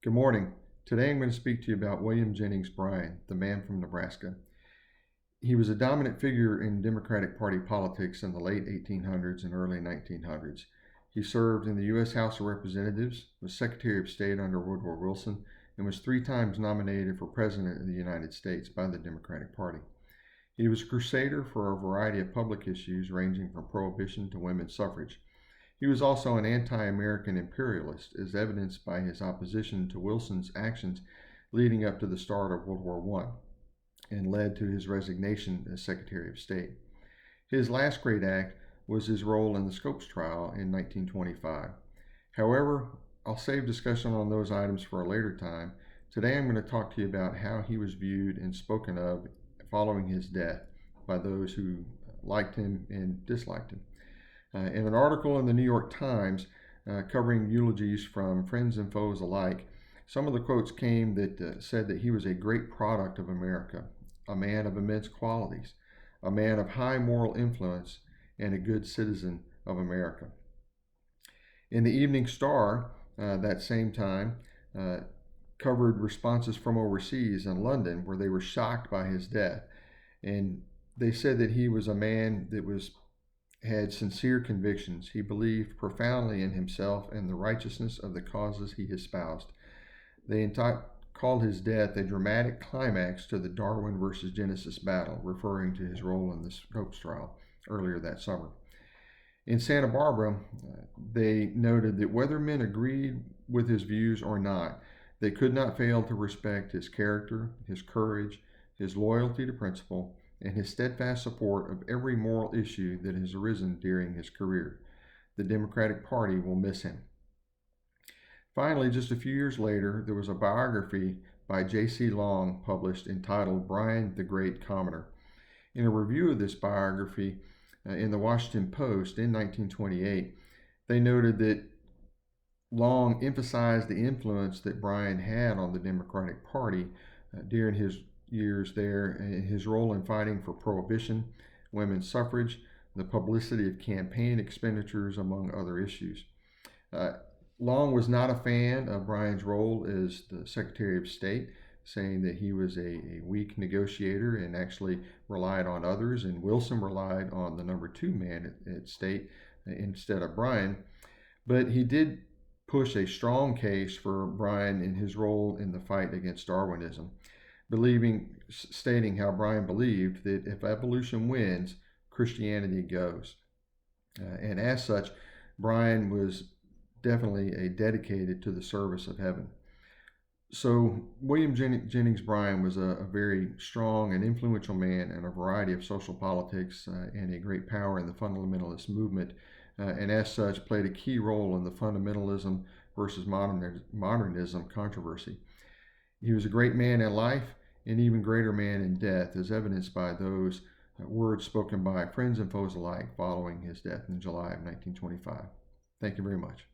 Good morning. Today I'm going to speak to you about William Jennings Bryan, the man from Nebraska. He was a dominant figure in Democratic Party politics in the late 1800s and early 1900s. He served in the U.S. House of Representatives, was Secretary of State under Woodrow Wilson, and was 3 times nominated for President of the United States by the Democratic Party. He was a crusader for a variety of public issues ranging from prohibition to women's suffrage. He was also an anti-American imperialist, as evidenced by his opposition to Wilson's actions leading up to the start of World War I, and led to his resignation as Secretary of State. His last great act was his role in the Scopes trial in 1925. However, I'll save discussion on those items for a later time. Today I'm going to talk to you about how he was viewed and spoken of following his death by those who liked him and disliked him. In an article in the New York Times covering eulogies from friends and foes alike, some of the quotes came that said that he was a great product of America, a man of immense qualities, a man of high moral influence, and a good citizen of America. In the Evening Star that same time covered responses from overseas in London where they were shocked by his death. And they said that he was a man that had sincere convictions. He believed profoundly in himself and the righteousness of the causes he espoused. They called his death a dramatic climax to the Darwin versus Genesis battle, referring to his role in the Scopes trial earlier that summer. In Santa Barbara, they noted that whether men agreed with his views or not, they could not fail to respect his character, his courage, his loyalty to principle, and his steadfast support of every moral issue that has arisen during his career. The Democratic Party will miss him. Finally, just a few years later, there was a biography by J.C. Long published entitled Bryan the Great Commoner. In a review of this biography in the Washington Post in 1928, they noted that Long emphasized the influence that Bryan had on the Democratic Party during his years there, and his role in fighting for prohibition, women's suffrage, the publicity of campaign expenditures, among other issues. Long was not a fan of Bryan's role as the Secretary of State, saying that he was a weak negotiator and actually relied on others, and Wilson relied on the number 2 man at state instead of Bryan. But he did push a strong case for Bryan in his role in the fight against Darwinism, stating how Bryan believed that if evolution wins, Christianity goes. And as such, Bryan was definitely dedicated to the service of heaven. So William Jennings Bryan was a very strong and influential man in a variety of social politics and a great power in the fundamentalist movement, and as such played a key role in the fundamentalism versus modernism controversy. He was a great man in life, an even greater man in death, as evidenced by those words spoken by friends and foes alike following his death in July of 1925. Thank you very much.